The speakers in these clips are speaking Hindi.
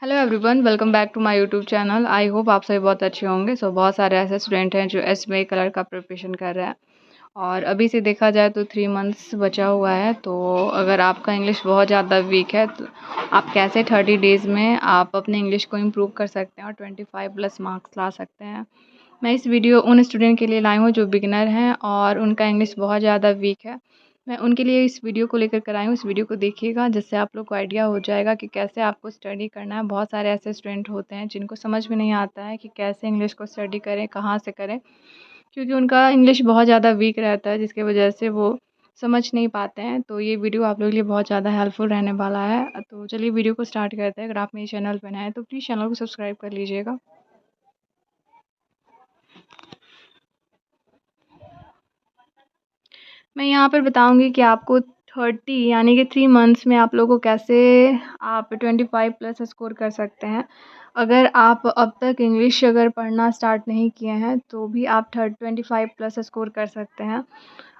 Hello everyone, welcome back to my YouTube channel. I hope आप सभी बहुत अच्छे होंगे। बहुत सारे ऐसे स्टूडेंट हैं जो एसबीआई क्लर्क का प्रिपरेशन कर रहे हैं और अभी से देखा जाए तो 3 मंथ्स बचा हुआ है। तो अगर आपका इंग्लिश बहुत ज़्यादा वीक है तो आप कैसे 30 डेज़ में आप अपने इंग्लिश को इम्प्रूव कर सकते हैं और 25+ मार्क्स ला सकते हैं। मैं इस वीडियो उन स्टूडेंट के लिए लाई हूँ जो बिगिनर हैं और उनका इंग्लिश बहुत ज़्यादा वीक है। मैं उनके लिए इस वीडियो को लेकर कर आई हूँ। इस वीडियो को देखिएगा जिससे आप लोग को आइडिया हो जाएगा कि कैसे आपको स्टडी करना है। बहुत सारे ऐसे स्टूडेंट होते हैं जिनको समझ में नहीं आता है कि कैसे इंग्लिश को स्टडी करें, कहाँ से करें, क्योंकि उनका इंग्लिश बहुत ज़्यादा वीक रहता है जिसकी वजह से वो समझ नहीं पाते हैं। तो ये वीडियो आप लोगों के लिए बहुत ज़्यादा हेल्पफुल रहने वाला है। तो चलिए वीडियो को स्टार्ट करते हैं। अगर आप मेरे चैनल पर नए हैं तो प्लीज़ चैनल को सब्सक्राइब कर लीजिएगा। मैं यहाँ पर बताऊँगी कि आपको 30 यानी कि 3 मंथ्स में आप लोगों को कैसे आप 25+ स्कोर कर सकते हैं। अगर आप अब तक इंग्लिश अगर पढ़ना स्टार्ट नहीं किए हैं तो भी आप 25+ स्कोर कर सकते हैं।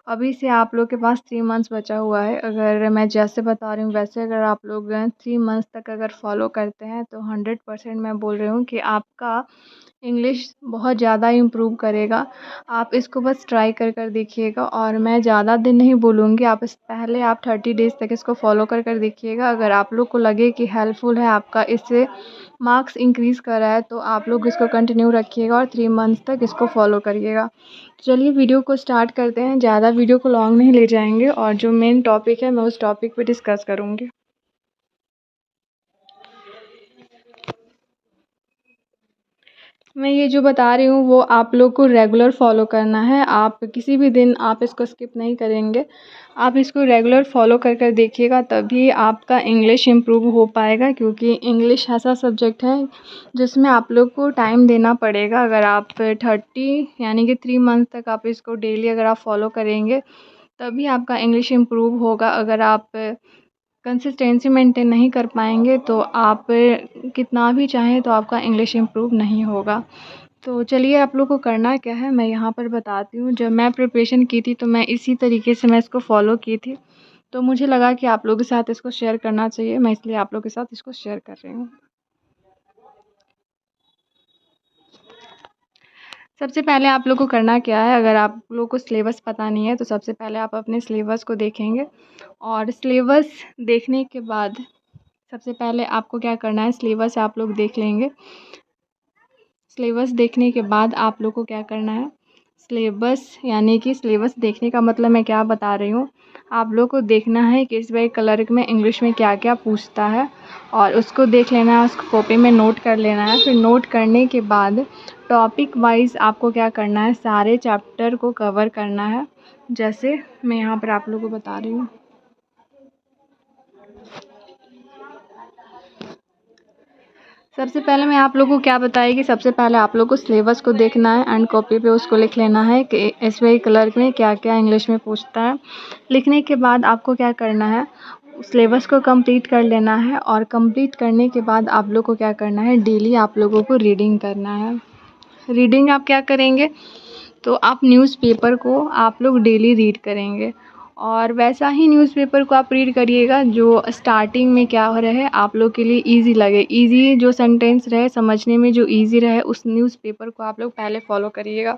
अभी से आप लोग के पास 3 मंथ्स बचा हुआ है। अगर मैं जैसे बता रही हूँ वैसे अगर आप लोग 3 मंथ्स तक अगर फॉलो करते हैं तो 100% मैं बोल रही हूँ कि आपका इंग्लिश बहुत ज़्यादा इम्प्रूव करेगा। आप इसको बस ट्राई कर देखिएगा और मैं ज़्यादा दिन नहीं बोलूँगी। आप इस पहले आप 30 डेज़ तक इसको फॉलो कर देखिएगा। अगर आप लोग को लगे कि हेल्पफुल है, आपका इससे मार्क्स इंक्रीज़ कर रहा है तो आप लोग इसको कंटिन्यू रखिएगा और 3 मंथ्स तक इसको फॉलो करिएगा। चलिए वीडियो को स्टार्ट करते हैं। ज़्यादा वीडियो को लॉन्ग नहीं ले जाएंगे और जो मेन टॉपिक है मैं उस टॉपिक पे डिस्कस करूँगी। मैं ये जो बता रही हूँ वो आप लोग को रेगुलर फॉलो करना है। आप किसी भी दिन आप इसको स्किप नहीं करेंगे। आप इसको रेगुलर फॉलो कर देखिएगा तभी आपका इंग्लिश इम्प्रूव हो पाएगा, क्योंकि इंग्लिश ऐसा सब्जेक्ट है जिसमें आप लोग को टाइम देना पड़ेगा। अगर आप 30 यानी कि 3 मंथ तक आप इसको डेली अगर आप फॉलो करेंगे तभी आपका इंग्लिश इम्प्रूव होगा। अगर आप कंसिस्टेंसी मेंटेन नहीं कर पाएंगे तो आप कितना भी चाहें तो आपका इंग्लिश इम्प्रूव नहीं होगा। तो चलिए आप लोग को करना क्या है मैं यहाँ पर बताती हूँ। जब मैं प्रिपरेशन की थी तो मैं इसी तरीके से मैं इसको फॉलो की थी, तो मुझे लगा कि आप लोगों के साथ इसको शेयर करना चाहिए। मैं इसलिए आप लोगों के साथ इसको शेयर कर रही हूँ। सबसे पहले आप लोग को करना क्या है, अगर आप लोग को सिलेबस पता नहीं है तो सबसे पहले आप अपने सिलेबस को देखेंगे और सिलेबस देखने के बाद सबसे पहले आपको क्या करना है, सिलेबस आप लोग देख लेंगे। सिलेबस देखने के बाद आप लोग को क्या करना है, सिलेबस यानी कि सिलेबस देखने का मतलब मैं क्या बता रही हूँ, आप लोग को देखना है कि इस बार क्लर्क में इंग्लिश में क्या क्या पूछता है और उसको देख लेना है, उसको कॉपी में नोट कर लेना है। फिर नोट करने के बाद टॉपिक वाइज आपको क्या करना है, सारे चैप्टर को कवर करना है। जैसे मैं यहाँ पर आप लोग को बता रही हूँ। सबसे पहले मैं आप लोगों को क्या बताई कि सबसे पहले आप लोग को सिलेबस को देखना है एंड कॉपी पे उसको लिख लेना है कि एसबीआई क्लर्क में क्या क्या इंग्लिश में पूछता है। लिखने के बाद आपको क्या करना है, सिलेबस को कंप्लीट कर लेना है और कंप्लीट करने के बाद आप लोग को क्या करना है, डेली आप लोगों को रीडिंग करना है। रीडिंग आप क्या करेंगे, तो आप न्यूज़पेपर को आप लोग डेली रीड करेंगे और वैसा ही न्यूज़पेपर को आप रीड करिएगा जो स्टार्टिंग में क्या हो रहे आप लोग के लिए इजी लगे, इजी जो सेंटेंस रहे समझने में जो इजी रहे उस न्यूज़पेपर को आप लोग पहले फॉलो करिएगा।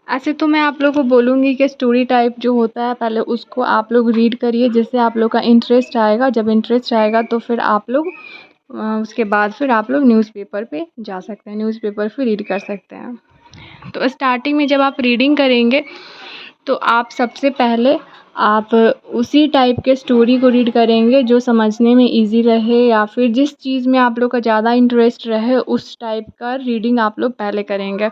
ऐसे तो मैं आप लोग को बोलूँगी कि स्टोरी टाइप जो होता है पहले उसको आप लोग रीड करिए, जिससे आप लोग का इंटरेस्ट आएगा। जब इंटरेस्ट आएगा तो फिर आप लोग उसके बाद फिर आप लोग न्यूज़पेपर पे जा सकते हैं, न्यूज़पेपर फिर रीड कर सकते हैं। तो स्टार्टिंग में जब आप रीडिंग करेंगे तो आप सबसे पहले आप उसी टाइप के स्टोरी को रीड करेंगे जो समझने में इजी रहे या फिर जिस चीज़ में आप लोग का ज़्यादा इंटरेस्ट रहे उस टाइप का रीडिंग आप लोग पहले करेंगे,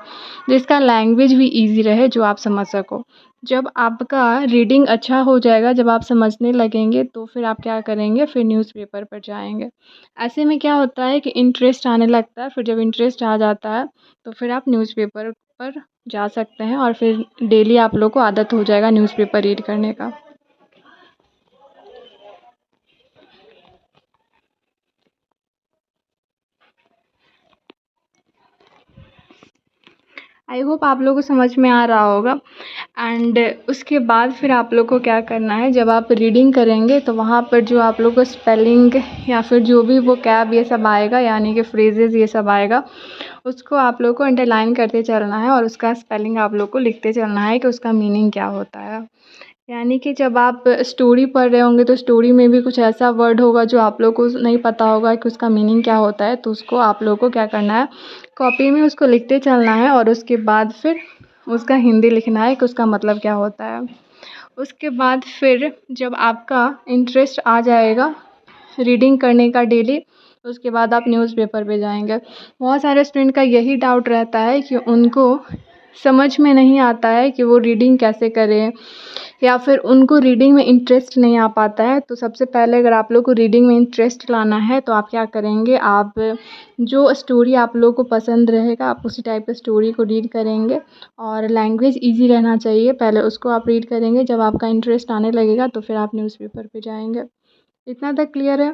जिसका लैंग्वेज भी इजी रहे जो आप समझ सको। जब आपका रीडिंग अच्छा हो जाएगा, जब आप समझने लगेंगे तो फिर आप क्या करेंगे, फिर न्यूज़पेपर पर जाएंगे। ऐसे में क्या होता है कि इंटरेस्ट आने लगता है। फिर जब इंटरेस्ट आ जाता है तो फिर आप न्यूज़पेपर पर जा सकते हैं और फिर डेली आप लोग को आदत हो जाएगा न्यूज़पेपर रीड करने का। आई होप आप लोगों को समझ में आ रहा होगा। एंड उसके बाद फिर आप लोग को क्या करना है, जब आप रीडिंग करेंगे तो वहाँ पर जो आप लोग को स्पेलिंग या फिर जो भी वो कैब ये सब आएगा, यानी कि फ्रेजेस ये सब आएगा, उसको आप लोग को अंडरलाइन करते चलना है और उसका स्पेलिंग आप लोग को लिखते चलना है कि उसका मीनिंग क्या होता है। यानी कि जब आप स्टोरी पढ़ रहे होंगे तो स्टोरी में भी कुछ ऐसा वर्ड होगा जो आप लोग को नहीं पता होगा कि उसका मीनिंग क्या होता है, तो उसको आप लोग को क्या करना है, कॉपी में उसको लिखते चलना है और उसके बाद फिर उसका हिंदी लिखना है कि उसका मतलब क्या होता है। उसके बाद फिर जब आपका इंटरेस्ट आ जाएगा रीडिंग करने का डेली, उसके बाद आप न्यूज़पेपर पे जाएंगे। बहुत सारे स्टूडेंट का यही डाउट रहता है कि उनको समझ में नहीं आता है कि वो रीडिंग कैसे करें, या फिर उनको रीडिंग में इंटरेस्ट नहीं आ पाता है। तो सबसे पहले अगर आप लोग को रीडिंग में इंटरेस्ट लाना है तो आप क्या करेंगे, आप जो स्टोरी आप लोग को पसंद रहेगा आप उसी टाइप की स्टोरी को रीड करेंगे। और लैंग्वेज इजी रहना चाहिए, पहले उसको आप रीड करेंगे, जब आपका इंटरेस्ट आने लगेगा तो फिर आप न्यूज़पेपर पे जाएंगे। इतना तक क्लियर है?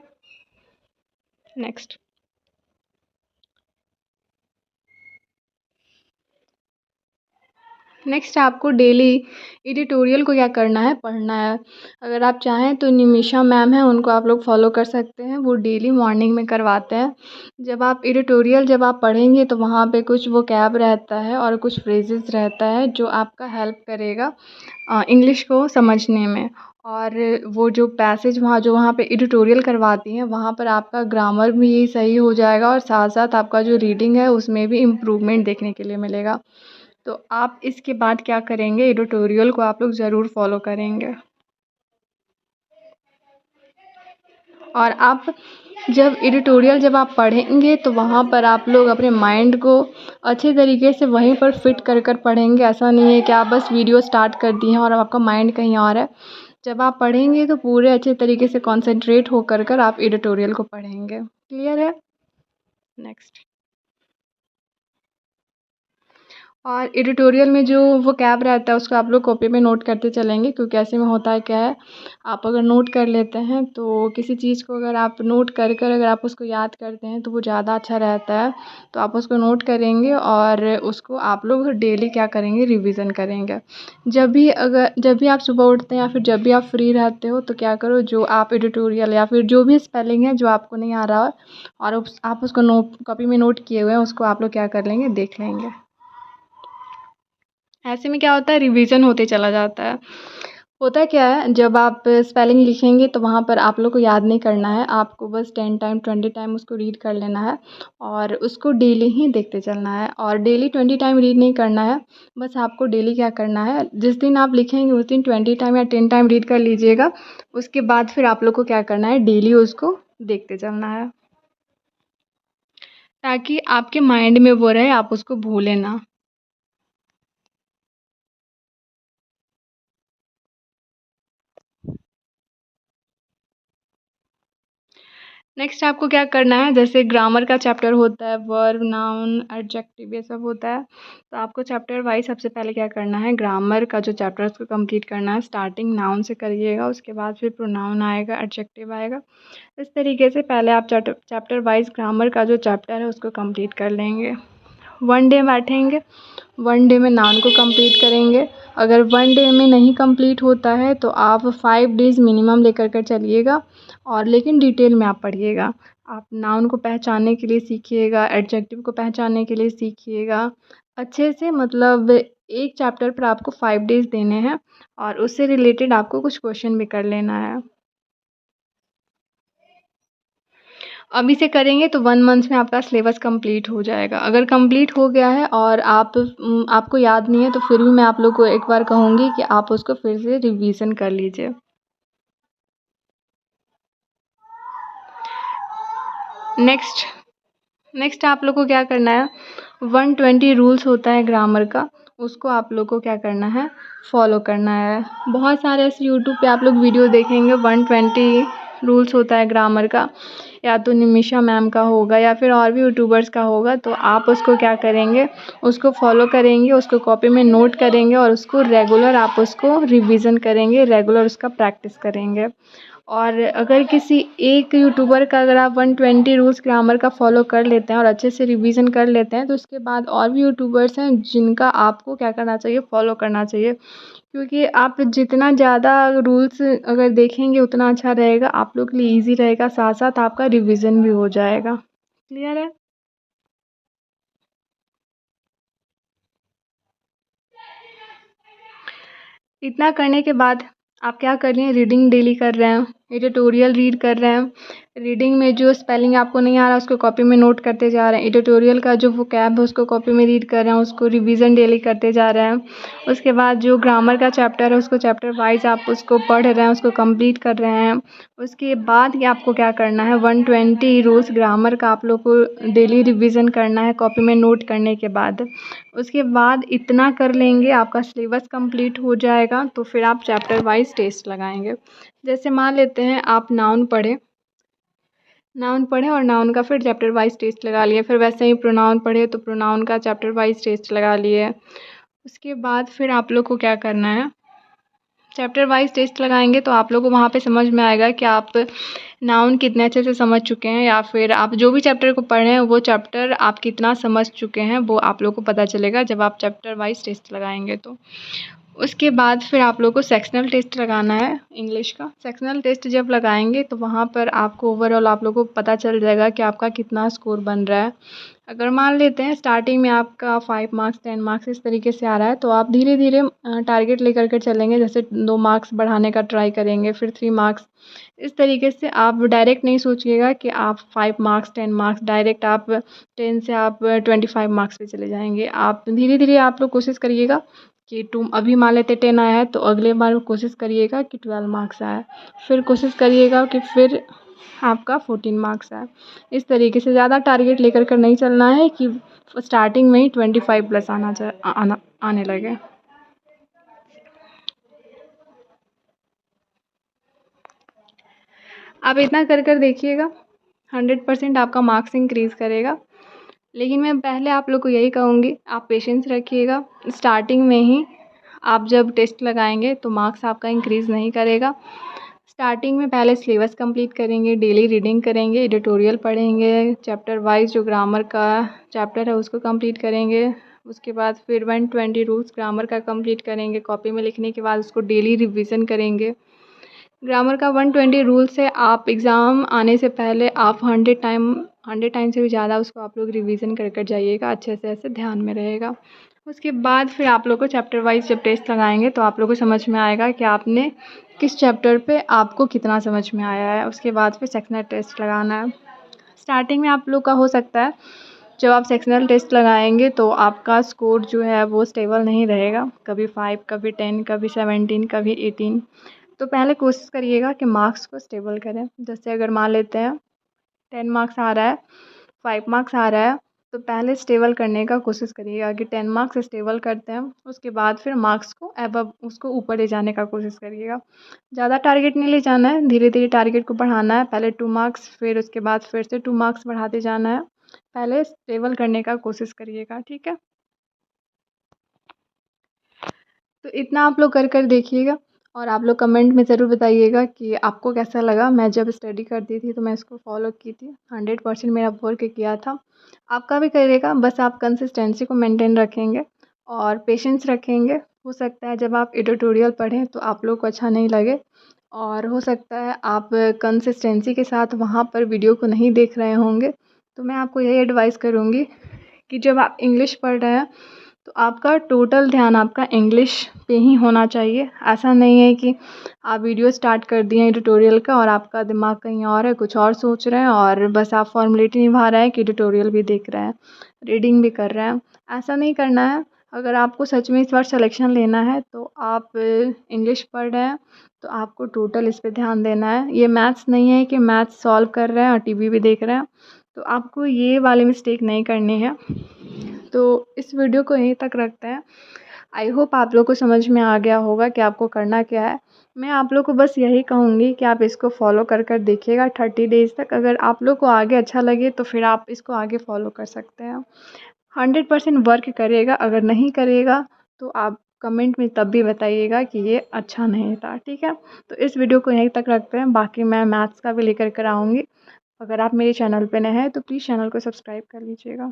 नेक्स्ट आपको डेली एडिटोरियल को क्या करना है, पढ़ना है। अगर आप चाहें तो निमिषा मैम है, उनको आप लोग फॉलो कर सकते हैं, वो डेली मॉर्निंग में करवाते हैं। जब आप एडिटोरियल जब आप पढ़ेंगे तो वहाँ पे कुछ वोकैब रहता है और कुछ फ्रेजेस रहता है जो आपका हेल्प करेगा इंग्लिश को समझने में। और वो जो पैसेज वहाँ पे एडिटोरियल करवाती हैं वहाँ पर आपका ग्रामर भी सही हो जाएगा और साथ साथ आपका जो रीडिंग है उसमें भी इम्प्रूवमेंट देखने के लिए मिलेगा। तो आप इसके बाद क्या करेंगे, एडिटोरियल को आप लोग ज़रूर फॉलो करेंगे। और आप जब एडिटोरियल जब आप पढ़ेंगे तो वहाँ पर आप लोग अपने माइंड को अच्छे तरीके से वहीं पर फिट कर कर पढ़ेंगे। ऐसा नहीं है कि आप बस वीडियो स्टार्ट कर दिए हैं और आपका माइंड कहीं और है। जब आप पढ़ेंगे तो पूरे अच्छे तरीके से कॉन्सेंट्रेट होकर आप एडिटोरियल को पढ़ेंगे। क्लियर है? नेक्स्ट, और एडिटोरियल में जो वोकैब रहता है उसको आप लोग कॉपी में नोट करते चलेंगे, क्योंकि ऐसे में होता है क्या है, आप अगर नोट कर लेते हैं तो किसी चीज़ को अगर आप नोट कर कर अगर आप उसको याद करते हैं तो वो ज़्यादा अच्छा रहता है। तो आप उसको नोट करेंगे और उसको आप लोग डेली क्या करेंगे, रिवीजन करेंगे। जब भी आप सुबह उठते हैं या फिर जब भी आप फ्री रहते हो तो क्या करो, जो आप एडिटोरियल या फिर जो भी स्पेलिंग है जो आपको नहीं आ रहा है और आप उसको नोट कॉपी में नोट किए हुए हैं उसको आप लोग क्या कर लेंगे, देख लेंगे। ऐसे में क्या होता है, रिवीजन होते चला जाता है। होता क्या है, जब आप स्पेलिंग लिखेंगे तो वहाँ पर आप लोग को याद नहीं करना है, आपको बस 10 टाइम 20 टाइम उसको रीड कर लेना है और उसको डेली ही देखते चलना है। और डेली 20 टाइम रीड नहीं करना है, बस आपको डेली क्या करना है, जिस दिन आप लिखेंगे उस दिन 20 टाइम या 10 टाइम रीड कर लीजिएगा। उसके बाद फिर आप लोग को क्या करना है, डेली उसको देखते चलना है, ताकि आपके माइंड में वो रहे, आप उसको भूलें ना। नेक्स्ट आपको क्या करना है, जैसे ग्रामर का चैप्टर होता है, वर्ब, नाउन, एडजेक्टिव, ये सब होता है। तो आपको चैप्टर वाइज सबसे पहले क्या करना है, ग्रामर का जो चैप्टर है उसको कंप्लीट करना है। स्टार्टिंग नाउन से करिएगा, उसके बाद फिर प्रोनाउन आएगा, एडजेक्टिव आएगा। इस तरीके से पहले आप चैप्टर वाइज ग्रामर का जो चैप्टर है उसको कंप्लीट कर लेंगे। 1 डे बैठेंगे, 1 डे में नाउन को कंप्लीट करेंगे। अगर 1 डे में नहीं कंप्लीट होता है तो आप 5 डेज़ मिनिमम लेकर कर चलिएगा, और लेकिन डिटेल में आप पढ़िएगा। आप नाउन को पहचानने के लिए सीखिएगा, एडजेक्टिव को पहचानने के लिए सीखिएगा अच्छे से। मतलब एक चैप्टर पर आपको 5 डेज़ देने हैं और उससे रिलेटेड आपको कुछ क्वेश्चन भी कर लेना है। अभी से करेंगे तो 1 मंथ में आपका सिलेबस कंप्लीट हो जाएगा। अगर कंप्लीट हो गया है और आपको याद नहीं है तो फिर भी मैं आप लोग को एक बार कहूँगी कि आप उसको फिर से रिवीजन कर लीजिए। नेक्स्ट आप लोग को क्या करना है, 120 रूल्स होता है ग्रामर का, उसको आप लोग को क्या करना है, फॉलो करना है। बहुत सारे ऐसे यूट्यूब पे आप लोग वीडियो देखेंगे, 120 रूल्स होता है ग्रामर का, या तो निमिषा मैम का होगा या फिर और भी यूट्यूबर्स का होगा। तो आप उसको क्या करेंगे, उसको फॉलो करेंगे, उसको कॉपी में नोट करेंगे और उसको रेगुलर आप उसको रिवीजन करेंगे, रेगुलर उसका प्रैक्टिस करेंगे। और अगर किसी एक यूट्यूबर का अगर आप 120 रूल्स ग्रामर का फॉलो कर लेते हैं और अच्छे से रिवीजन कर लेते हैं, तो उसके बाद और भी यूट्यूबर्स हैं जिनका आपको क्या करना चाहिए, फॉलो करना चाहिए। क्योंकि आप जितना ज़्यादा रूल्स अगर देखेंगे उतना अच्छा रहेगा, आप लोग के लिए ईज़ी रहेगा, साथ साथ आपका रिवीजन भी हो जाएगा। क्लियर है? इतना करने के बाद आप क्या कर रही हैं, रीडिंग डेली कर रहे हैं, एडिटोरियल रीड कर रहे हैं। रीडिंग में जो स्पेलिंग आपको नहीं आ रहा उसको कॉपी में नोट करते जा रहे हैं। एडिटोरियल का जो वोकैब है उसको कॉपी में रीड कर रहे हैं, उसको रिवीजन डेली करते जा रहे हैं। उसके बाद जो ग्रामर का चैप्टर है उसको चैप्टर वाइज आप उसको पढ़ रहे हैं, उसको कंप्लीट कर रहे हैं। उसके बाद ये आपको क्या करना है, 120 रूल्स ग्रामर का आप लोग को डेली रिवीजन करना है कॉपी में नोट करने के बाद। उसके बाद इतना कर लेंगे आपका सिलेबस कंप्लीट हो जाएगा। तो फिर आप चैप्टर वाइज टेस्ट लगाएंगे। जैसे मान लेते हैं आप नाउन पढ़े और नाउन का फिर चैप्टर वाइज टेस्ट लगा लिए, फिर वैसे ही प्रोनाउन पढ़े तो प्रोनाउन का चैप्टर वाइज टेस्ट लगा लिए। उसके बाद फिर आप लोग को क्या करना है, चैप्टर वाइज टेस्ट लगाएंगे तो आप लोग को वहाँ पे समझ में आएगा कि आप नाउन कितने अच्छे से समझ चुके हैं, या फिर आप जो भी चैप्टर को पढ़े हैं वो चैप्टर आप कितना समझ चुके हैं वो आप लोग को पता चलेगा जब आप चैप्टर वाइज टेस्ट लगाएंगे तो। उसके बाद फिर आप लोग को सेक्शनल टेस्ट लगाना है इंग्लिश का। सेक्शनल टेस्ट जब लगाएंगे तो वहाँ पर आपको ओवरऑल आप लोग को पता चल जाएगा कि आपका कितना स्कोर बन रहा है। अगर मान लेते हैं स्टार्टिंग में आपका 5 मार्क्स 10 मार्क्स इस तरीके से आ रहा है, तो आप धीरे धीरे टारगेट लेकर के चलेंगे। जैसे 2 मार्क्स बढ़ाने का ट्राई करेंगे, फिर 3 मार्क्स। इस तरीके से आप डायरेक्ट नहीं सोचिएगा कि आप 5 मार्क्स 10 मार्क्स डायरेक्ट आप 10 से आप 25 मार्क्स पे चले जाएंगे। आप धीरे धीरे आप लोग कोशिश करिएगा कि तुम अभी मान लेते 10 आया है तो अगले बार कोशिश करिएगा कि 12 मार्क्स आए, फिर कोशिश करिएगा कि फिर आपका 14 मार्क्स आए। इस तरीके से ज़्यादा टारगेट लेकर कर नहीं चलना है कि स्टार्टिंग में ही 25 प्लस आने लगे। आप इतना कर देखिएगा, 100% आपका मार्क्स इंक्रीज़ करेगा। लेकिन मैं पहले आप लोग को यही कहूँगी, आप पेशेंस रखिएगा। स्टार्टिंग में ही आप जब टेस्ट लगाएंगे तो मार्क्स आपका इंक्रीज़ नहीं करेगा। स्टार्टिंग में पहले सिलेबस कंप्लीट करेंगे, डेली रीडिंग करेंगे, एडिटोरियल पढ़ेंगे, चैप्टर वाइज जो ग्रामर का चैप्टर है उसको कंप्लीट करेंगे। उसके बाद फिर 120 रूल्स ग्रामर का कंप्लीट करेंगे, कॉपी में लिखने के बाद उसको डेली रिवीजन करेंगे। ग्रामर का 120 रूल से आप एग्ज़ाम आने से पहले आप 100 टाइम से भी ज़्यादा उसको आप लोग रिवीजन कर कर जाइएगा, अच्छे से ऐसे ध्यान में रहेगा। उसके बाद फिर आप लोग को चैप्टर वाइज जब टेस्ट लगाएंगे तो आप लोग को समझ में आएगा कि आपने किस चैप्टर पे आपको कितना समझ में आया है। उसके बाद फिर सेक्शनल टेस्ट लगाना है। स्टार्टिंग में आप लोग का हो सकता है जब आप सेक्शनल टेस्ट लगाएंगे तो आपका स्कोर जो है वो स्टेबल नहीं रहेगा, कभी 5 कभी 10 कभी 17 कभी 18। तो पहले कोशिश करिएगा कि मार्क्स को स्टेबल करें। जैसे अगर मान लेते हैं 10 मार्क्स आ रहा है, 5 मार्क्स आ रहा है, तो पहले स्टेबल करने का कोशिश करिएगा कि 10 मार्क्स स्टेबल करते हैं। उसके बाद फिर मार्क्स को अबव उसको ऊपर ले जाने का कोशिश करिएगा। ज़्यादा टारगेट नहीं ले जाना है, धीरे धीरे टारगेट को बढ़ाना है। पहले 2 मार्क्स, फिर उसके बाद फिर से 2 मार्क्स बढ़ाते जाना है। पहले स्टेबल करने का कोशिश करिएगा, ठीक है। तो इतना आप लोग कर देखिएगा और आप लोग कमेंट में ज़रूर बताइएगा कि आपको कैसा लगा। मैं जब स्टडी करती थी तो मैं इसको फॉलो की थी, 100% मेरा वर्क किया था। आपका भी करिएगा, बस आप कंसिस्टेंसी को मेंटेन रखेंगे और पेशेंस रखेंगे। हो सकता है जब आप एडिटोरियल पढ़ें तो आप लोग को अच्छा नहीं लगे, और हो सकता है आप कंसिस्टेंसी के साथ वहाँ पर वीडियो को नहीं देख रहे होंगे। तो मैं आपको यही एडवाइस करूँगी कि जब आप इंग्लिश पढ़ रहे हैं तो आपका टोटल ध्यान आपका इंग्लिश पे ही होना चाहिए। ऐसा नहीं है कि आप वीडियो स्टार्ट कर दिए हैं ट्यूटोरियल का और आपका दिमाग कहीं और है, कुछ और सोच रहे हैं और बस आप फॉर्मेलिटी निभा रहे हैं कि ट्यूटोरियल भी देख रहे हैं, रीडिंग भी कर रहे हैं। ऐसा नहीं करना है। अगर आपको सच में इस बार सिलेक्शन लेना है तो आप इंग्लिश पढ़ रहे हैं तो आपको टोटल इस पे ध्यान देना है। ये मैथ्स नहीं है कि मैथ्स सॉल्व कर रहे हैं और टीवी भी देख रहे हैं, तो आपको ये वाली मिस्टेक नहीं करनी है। तो इस वीडियो को यहीं तक रखते हैं। आई होप आप लोग को समझ में आ गया होगा कि आपको करना क्या है। मैं आप लोग को बस यही कहूँगी कि आप इसको फॉलो कर देखिएगा 30 डेज़ तक। अगर आप लोग को आगे अच्छा लगे तो फिर आप इसको आगे फॉलो कर सकते हैं। 100% वर्क करिएगा, अगर नहीं करिएगा तो आप कमेंट में तब भी बताइएगा कि ये अच्छा नहीं था, ठीक है। तो इस वीडियो को यहीं तक रखते हैं, बाकी मैं मैथ्स का भी लेकर कर आऊँगी। अगर आप मेरे चैनल पे नए हैं तो प्लीज़ चैनल को सब्सक्राइब कर लीजिएगा।